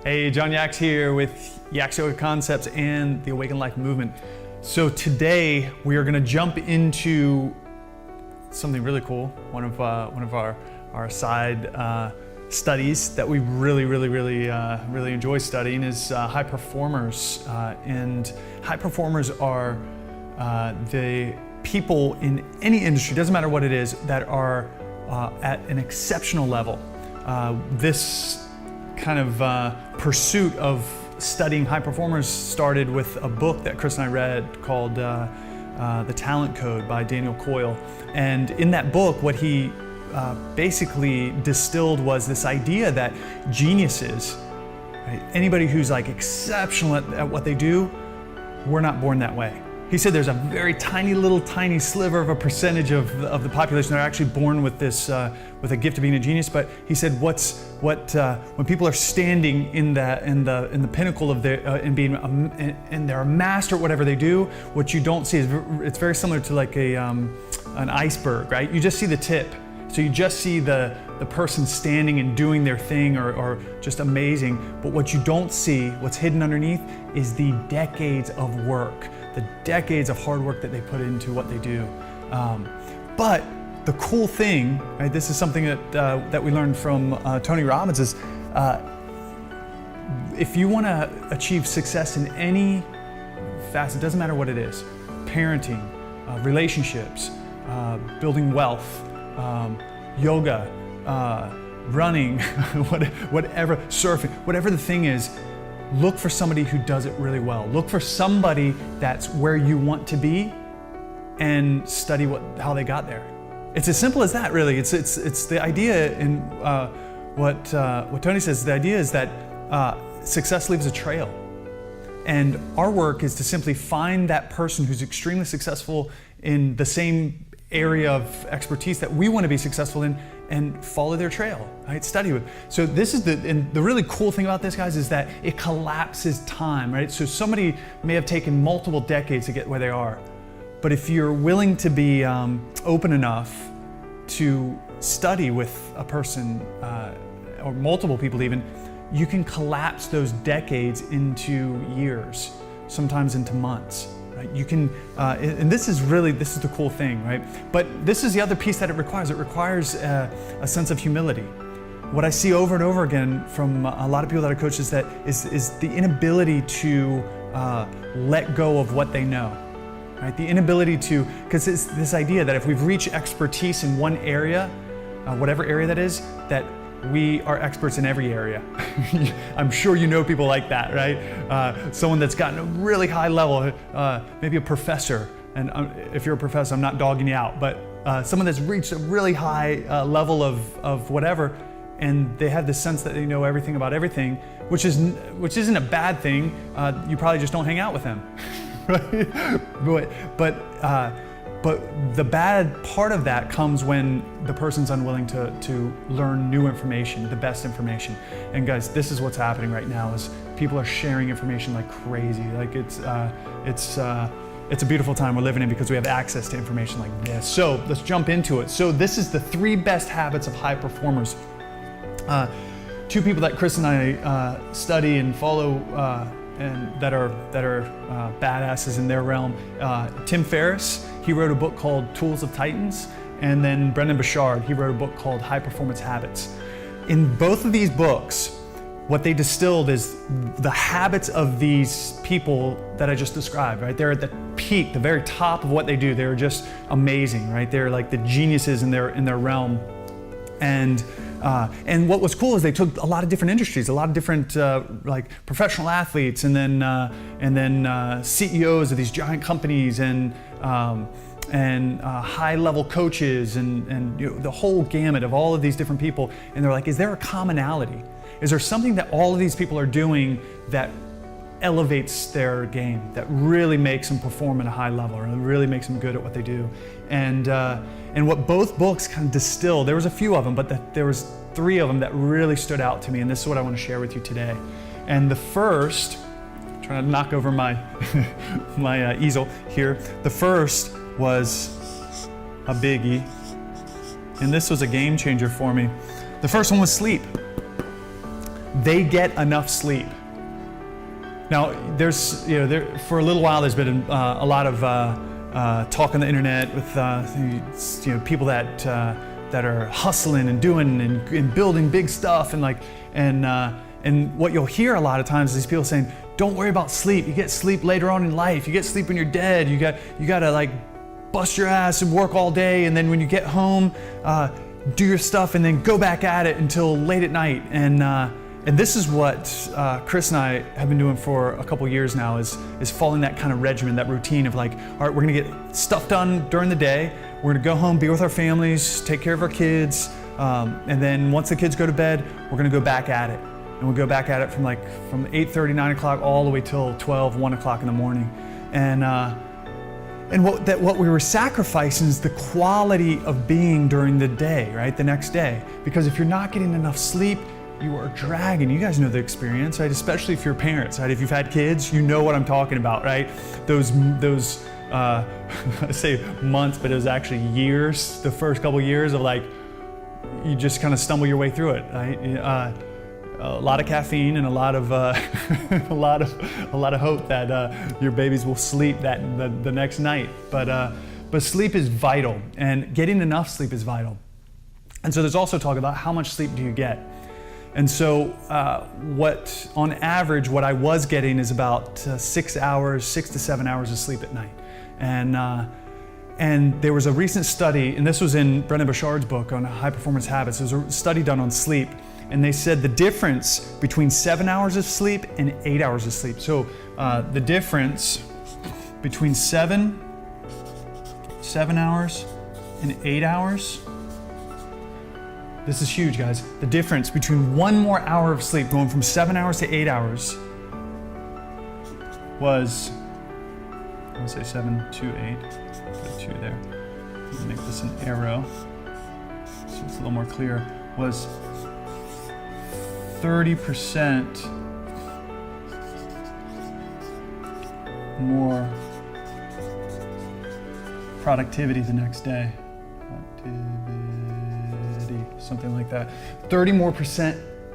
Hey, John Yax here with Yax Yoga Concepts and the Awaken Life Movement. So today we are going to jump into something really cool. One of our side studies that we really enjoy studying is high performers. And high performers are the people in any industry, doesn't matter what it is, that are at an exceptional level. This kind of pursuit of studying high performers started with a book that Chris and I read called The Talent Code by Daniel Coyle. And in that book, what he basically distilled was this idea that geniuses, right, anybody who's like exceptional at what they do, we're not born that way. He said there's a very tiny sliver of a percentage of the population that are actually born with this, with a gift of being a genius. But he said, when people are standing in the pinnacle of their and they're a master at whatever they do, what you don't see is it's very similar to like an iceberg, right? You just see the tip. So you just see the person standing and doing their thing or just amazing. But what you don't see, what's hidden underneath, is the decades of work, the decades of hard work that they put into what they do. But the cool thing, right, this is something that we learned from Tony Robbins, is if you want to achieve success in any facet, it doesn't matter what it is, parenting, relationships, building wealth, yoga, running, whatever, surfing, whatever the thing is, look for somebody who does it really well. Look for somebody that's where you want to be and study how they got there. It's as simple as that, really. It's the idea in what Tony says. The idea is that success leaves a trail. And our work is to simply find that person who's extremely successful in the same area of expertise that we want to be successful in and follow their trail, right? Study with. So this is the really cool thing about this, guys, is that it collapses time, right? So somebody may have taken multiple decades to get where they are, but if you're willing to be open enough to study with a person or multiple people even, you can collapse those decades into years, sometimes into months. You can, and this is the cool thing, right? But this is the other piece that it requires. It requires a sense of humility. What I see over and over again from a lot of people that I coach is the inability to let go of what they know, right? The inability to, because it's this idea that if we've reached expertise in one area, whatever area that is, that we are experts in every area. I'm sure you know people like that, right? Someone that's gotten a really high level, maybe a professor, and if you're a professor, I'm not dogging you out, but someone that's reached a really high level of whatever, and they have this sense that they know everything about everything, which isn't a bad thing. You probably just don't hang out with them, right? But the bad part of that comes when the person's unwilling to learn new information, the best information. And guys, this is what's happening right now: is people are sharing information like crazy. Like it's a beautiful time we're living in because we have access to information like this. So let's jump into it. So this is the 3 best habits of high performers. 2 people that Chris and I study and follow and that are badasses in their realm. Tim Ferriss, he wrote a book called Tools of Titans, and then Brendon Burchard, he wrote a book called High Performance Habits. In both of these books, what they distilled is the habits of these people that I just described, right? They're at the peak, the very top of what they do. They're just amazing, right? They're like the geniuses in their realm. And what was cool is they took a lot of different industries, a lot of different like professional athletes, and then CEOs of these giant companies, and high-level coaches, and you know, the whole gamut of all of these different people. And they're like, is there a commonality? Is there something that all of these people are doing that elevates their game, that really makes them perform at a high level, or really makes them good at what they do? And what both books kind of distill, there was a few of them, but there was 3 of them that really stood out to me, and this is what I want to share with you today. And the first, I'm trying to knock over my my easel here. The first was a biggie, and this was a game changer for me. The first one was sleep. they get enough sleep. Now, there's, for a little while, there's been a lot of talk on the internet with people that are hustling and doing and building big stuff, and what you'll hear a lot of times is these people saying, "Don't worry about sleep. You get sleep later on in life. You get sleep when you're dead. You got to like bust your ass and work all day, and then when you get home, do your stuff, and then go back at it until late at night." And this is what Chris and I have been doing for a couple years now, is following that kind of regimen, that routine of like, all right, we're gonna get stuff done during the day. We're gonna go home, be with our families, take care of our kids, and then once the kids go to bed, we're gonna go back at it. And we'll go back at it from 8:30, 9 o'clock, all the way till 12, 1 o'clock in the morning. And what we were sacrificing is the quality of being during the day, right? The next day. Because if you're not getting enough sleep, you are dragging. You guys know the experience, right? Especially if you're parents, right? If you've had kids, you know what I'm talking about, right? Those I say months, but it was actually years, the first couple years of like, you just kind of stumble your way through it, right? A lot of caffeine and a lot of a lot of hope that your babies will sleep the next night. But sleep is vital, and getting enough sleep is vital. And so there's also talk about how much sleep do you get. And so on average, what I was getting is about 6 to 7 hours of sleep at night. And there was a recent study, and this was in Brendon Burchard's book on high performance habits. There was a study done on sleep, and they said the difference between 7 hours of sleep and 8 hours of sleep. So the difference between seven hours and 8 hours, this is huge, guys. The difference between one more hour of sleep, going from 7 hours to 8 hours, was, I'm gonna say 7 to 8, put a 2 there. I'm gonna make this an arrow so it's a little more clear, was 30% more productivity the next day. Something like that. 30% more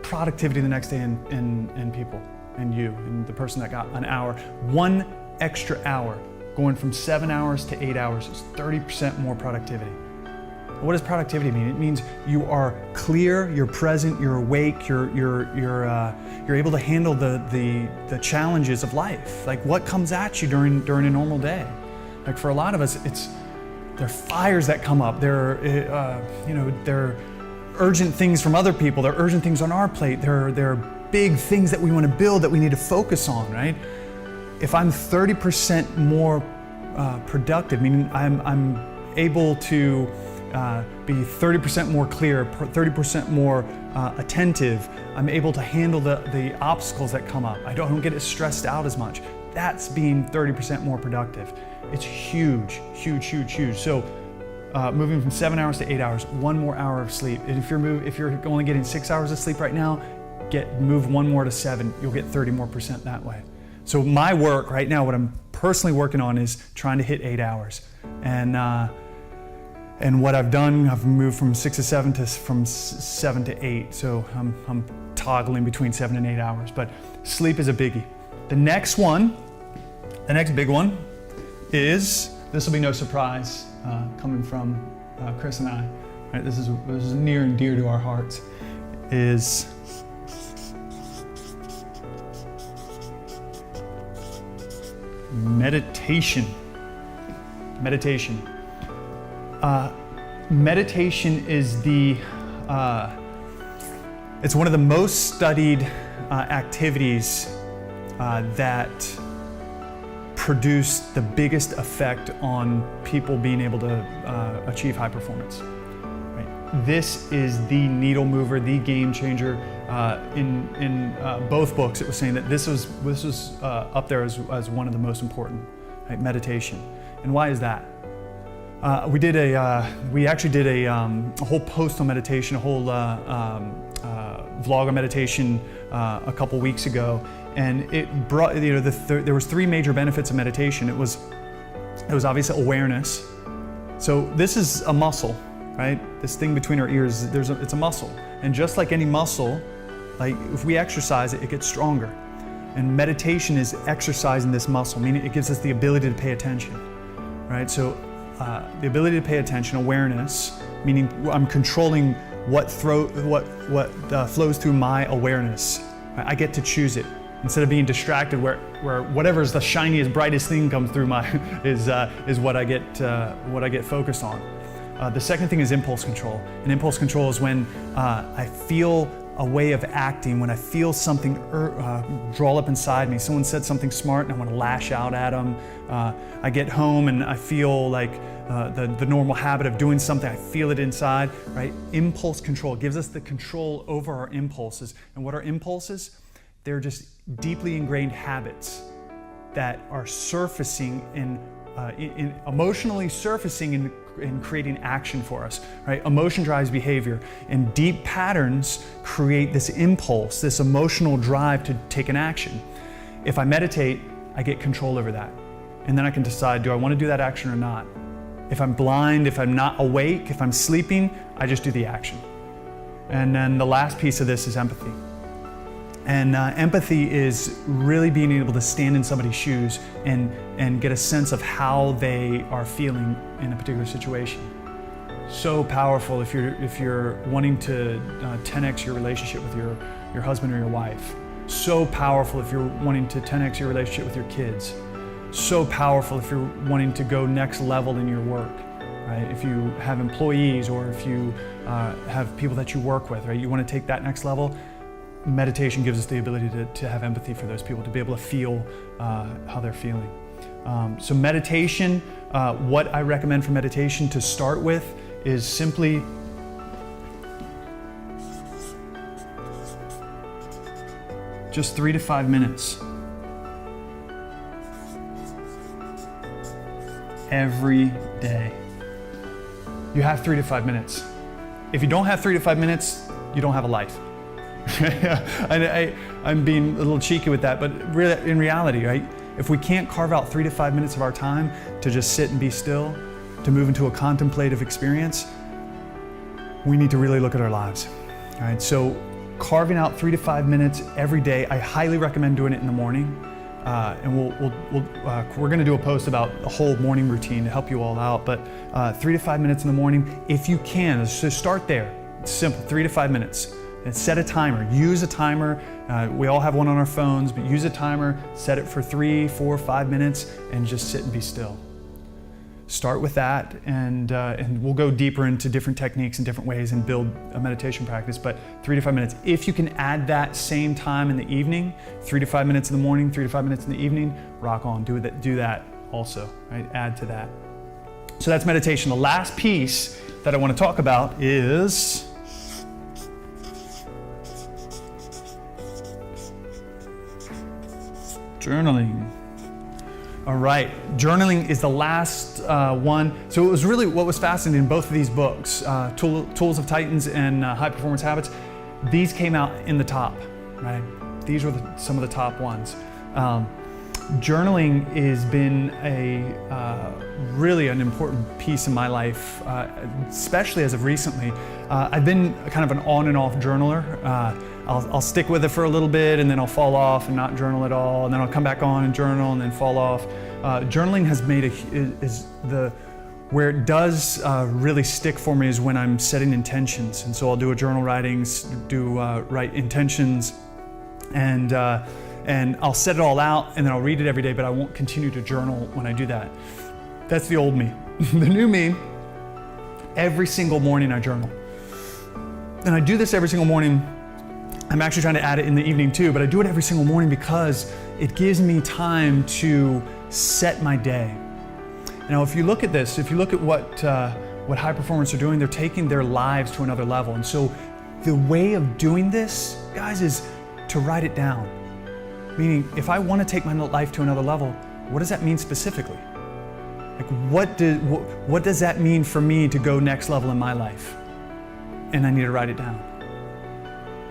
productivity the next day in people, and you, and the person that got an hour. 1 extra hour, going from 7 hours to 8 hours, is 30% more productivity. What does productivity mean? It means you are clear, you're present, you're awake, you're able to handle the challenges of life. Like what comes at you during a normal day. Like for a lot of us, there are fires that come up. There are urgent things from other people. There are urgent things on our plate. There are big things that we want to build that we need to focus on, right? If I'm 30% more productive, meaning I'm able to be 30% more clear, 30% more attentive, I'm able to handle the obstacles that come up. I don't get as stressed out as much. That's being 30% more productive. It's huge, huge, huge, huge. So moving from 7 hours to 8 hours, 1 more hour of sleep. And if you're only getting 6 hours of sleep right now, move 1 more to 7. You'll get 30% more that way. So my work right now, what I'm personally working on, is trying to hit 8 hours. And what I've done, I've moved from 6 to 7 from 7 to 8. So I'm toggling between 7 and 8 hours. But sleep is a biggie. The next big one is, this will be no surprise coming from Chris and I. Right, this is near and dear to our hearts. Is meditation. Meditation. Meditation is it's one of the most studied activities that produce the biggest effect on people being able to achieve high performance. Right? This is the needle mover, the game changer. In both books, it was saying that this was up there as one of the most important, right? Meditation. And why is that? We actually did a whole post on meditation, a whole vlog on meditation a couple weeks ago, and it brought, there was 3 major benefits of meditation. It was obviously awareness. So this is a muscle, right? This thing between our ears, it's a muscle, and just like any muscle, Like if we exercise it, it gets stronger. And meditation is exercising this muscle, meaning it gives us the ability to pay attention, right? So the ability to pay attention, awareness, meaning I'm controlling what flows through my awareness. I get to choose it instead of being distracted, where whatever's the shiniest, brightest thing comes through my is what I get focused on. The second thing is impulse control, and impulse control is when I feel a way of acting, when I feel something draw up inside me. Someone said something smart and I want to lash out at them. I get home and I feel like the normal habit of doing something, I feel it inside, right? Impulse control gives us the control over our impulses. And what are impulses? They're just deeply ingrained habits that are surfacing emotionally surfacing in creating action for us, right? Emotion drives behavior, and deep patterns create this impulse, this emotional drive to take an action. If I meditate, I get control over that. And then I can decide, do I want to do that action or not? If I'm blind, if I'm not awake, if I'm sleeping, I just do the action. And then the last piece of this is empathy. And empathy is really being able to stand in somebody's shoes and get a sense of how they are feeling in a particular situation. So powerful if you're wanting to 10x your relationship with your husband or your wife. So powerful if you're wanting to 10x your relationship with your kids. So powerful if you're wanting to go next level in your work, right? If you have employees or if you have people that you work with, right? You want to take that next level. Meditation gives us the ability to have empathy for those people, to be able to feel how they're feeling. So meditation, what I recommend for meditation to start with is simply just 3 to 5 minutes every day. You have 3 to 5 minutes. If you don't have 3 to 5 minutes, you don't have a life. I'm being a little cheeky with that, but really, in reality, right? If we can't carve out 3 to 5 minutes of our time to just sit and be still, to move into a contemplative experience, we need to really look at our lives. All right, so carving out 3 to 5 minutes every day, I highly recommend doing it in the morning. And we're going to do a post about a whole morning routine to help you all out. But 3 to 5 minutes in the morning, if you can, so start there. It's simple, 3 to 5 minutes. And set a timer, use a timer. We all have one on our phones, but use a timer, set it for 3, 4, 5 minutes, and just sit and be still. Start with that, and we'll go deeper into different techniques and different ways and build a meditation practice, but 3 to 5 minutes. If you can add that same time in the evening, 3 to 5 minutes in the morning, 3 to 5 minutes in the evening, rock on, do that also, right? Add to that. So that's meditation. The last piece that I want to talk about is journaling. All right, journaling is the last one. So it was really what was fascinating in both of these books, Tools of Titans and High Performance Habits. These came out in the top, right? These were some of the top ones. Journaling has been really an important piece in my life, especially as of recently. I've been kind of an on and off journaler. I'll stick with it for a little bit and then I'll fall off and not journal at all, and then I'll come back on and journal and then fall off. Journaling has made where it does really stick for me is when I'm setting intentions, and so I'll do a journal writings, write intentions, and I'll set it all out and then I'll read it every day, but I won't continue to journal when I do that. That's the old me. The new me, every single morning I journal. And I do this every single morning. I'm actually trying to add it in the evening too, but I do it every single morning because it gives me time to set my day. Now, if you look at this, if you look at what high performers are doing, they're taking their lives to another level. And so the way of doing this, guys, is to write it down. Meaning, if I want to take my life to another level, what does that mean specifically? Like, what does that mean for me to go next level in my life? And I need to write it down.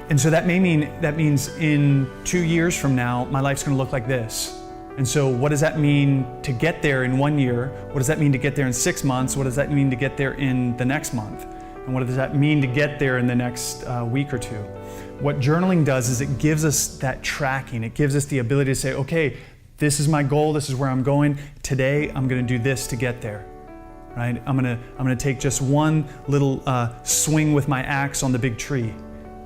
And so that means in 2 years from now, my life's going to look like this. And so what does that mean to get there in 1 year? What does that mean to get there in 6 months? What does that mean to get there in the next month? And what does that mean to get there in the next week or two? What journaling does is it gives us that tracking. It gives us the ability to say, okay, this is my goal, this is where I'm going. Today, I'm gonna do this to get there, right? I'm gonna take just one little swing with my axe on the big tree,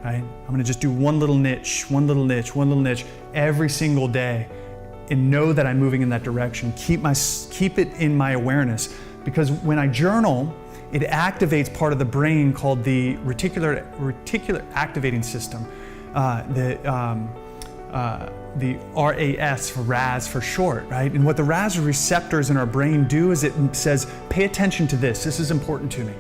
right? I'm gonna just do one little niche every single day and know that I'm moving in that direction. Keep it in my awareness, because when I journal, it activates part of the brain called the reticular activating system, the RAS for RAS for short, right? And what the RAS receptors in our brain do is it says, pay attention to this. This is important to me.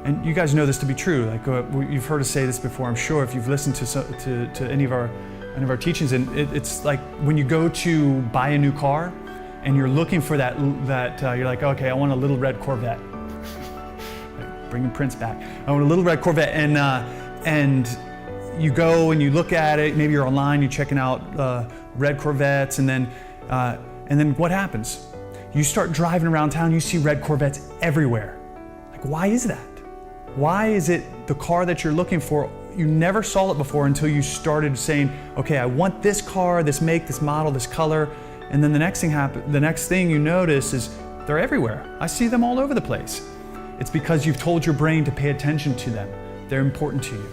And you guys know this to be true. Like you've heard us say this before, I'm sure, if you've listened to any of our teachings. And it's like when you go to buy a new car and you're looking for that you're like, okay, I want a little red Corvette. Bringing Prince back. I want a little red Corvette, and you go and you look at it. Maybe you're online, you're checking out red Corvettes, and then what happens? You start driving around town, you see red Corvettes everywhere. Like, why is that? Why is it the car that you're looking for? You never saw it before until you started saying, okay, I want this car, this make, this model, this color, and then the next thing you notice is they're everywhere. I see them all over the place. It's because you've told your brain to pay attention to them. They're important to you.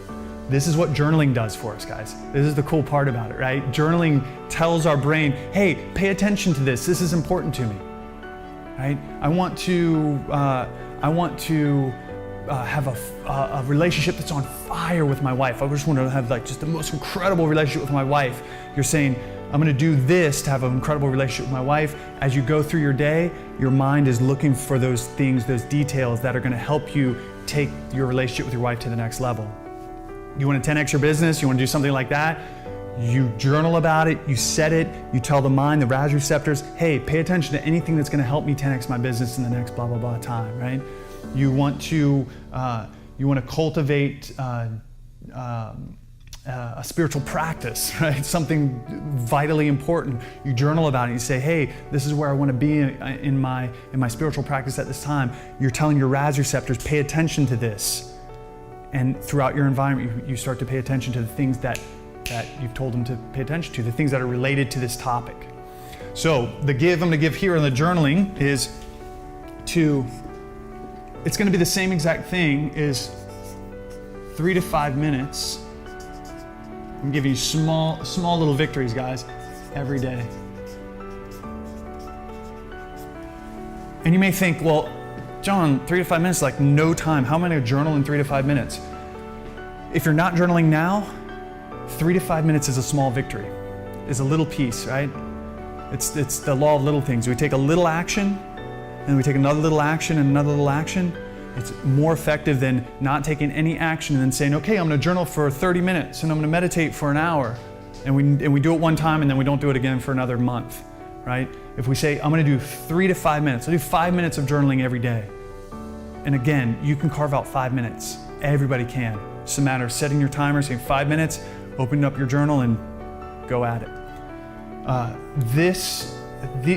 This is what journaling does for us, guys. This is the cool part about it, right? Journaling tells our brain, hey, pay attention to this. This is important to me, right? I want to have a relationship that's on fire with my wife. I just want to have like just the most incredible relationship with my wife. You're saying, I'm going to do this to have an incredible relationship with my wife. As you go through your day, your mind is looking for those things, those details that are going to help you take your relationship with your wife to the next level. You want to 10x your business, you want to do something like that, you journal about it, you set it, you tell the mind, the RAS receptors, hey, pay attention to anything that's going to help me 10x my business in the next blah, blah, blah time, right? You want to cultivate a spiritual practice, right? Something vitally important. You journal about it. You say, hey, this is where I want to be in my spiritual practice at this time. You're telling your RAS receptors, pay attention to this. And throughout your environment, you start to pay attention to the things that you've told them to pay attention to, the things that are related to this topic. So the give I'm going to give here in the journaling is it's going to be the same exact thing, is 3 to 5 minutes. I'm giving you small little victories, guys, every day. And you may think, well, John, 3 to 5 minutes is like no time. How am I going to journal in 3 to 5 minutes? If you're not journaling now, 3 to 5 minutes is a small victory, is a little piece, right? It's the law of little things. We take a little action, and we take another little action and another little action. It's more effective than not taking any action and then saying, okay, I'm going to journal for 30 minutes and I'm going to meditate for an hour. And we do it one time and then we don't do it again for another month, right? If we say, I'm going to do 3 to 5 minutes, I'll do 5 minutes of journaling every day. And again, you can carve out 5 minutes. Everybody can. It's a matter of setting your timer, saying 5 minutes, opening up your journal and go at it.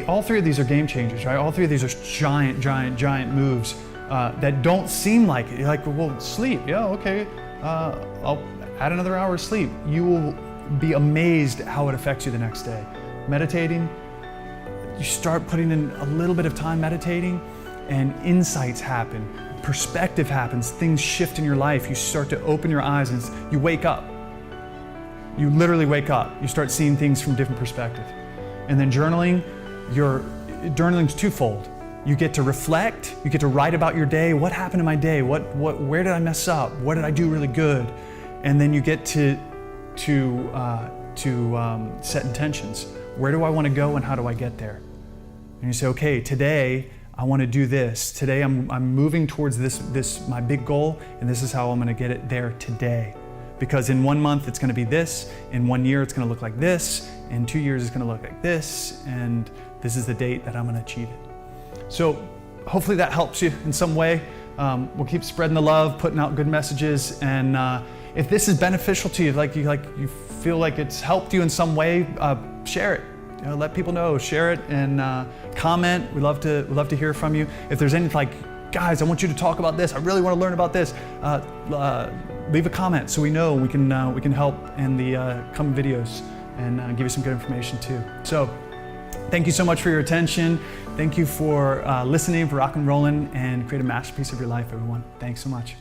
All three of these are game changers, right? All three of these are giant moves that don't seem like it. You're like, well, sleep, yeah, okay. I'll add another hour of sleep. You will be amazed how it affects you the next day. Meditating, you start putting in a little bit of time meditating and insights happen, perspective happens, things shift in your life. You start to open your eyes and you wake up. You literally wake up. You start seeing things from different perspective. And then journaling's twofold. You get to reflect, you get to write about your day. What happened in my day? Where did I mess up? What did I do really good? And then you get to set intentions. Where do I want to go and how do I get there? And you say, okay, today I want to do this. Today I'm moving towards this my big goal, and this is how I'm going to get it there today. Because in 1 month it's going to be this, in 1 year it's going to look like this, in 2 years it's going to look like this, and this is the date that I'm going to achieve it. So hopefully that helps you in some way. We'll keep spreading the love, putting out good messages, and if this is beneficial to you, you feel like it's helped you in some way, share it. Let people know, share it, and comment. We love to hear from you. If there's any guys, I want you to talk about this. I really want to learn about this. Leave a comment so we know we can help in the coming videos and give you some good information too. So thank you so much for your attention. Thank you for listening, for rock and rolling, and create a masterpiece of your life, everyone. Thanks so much.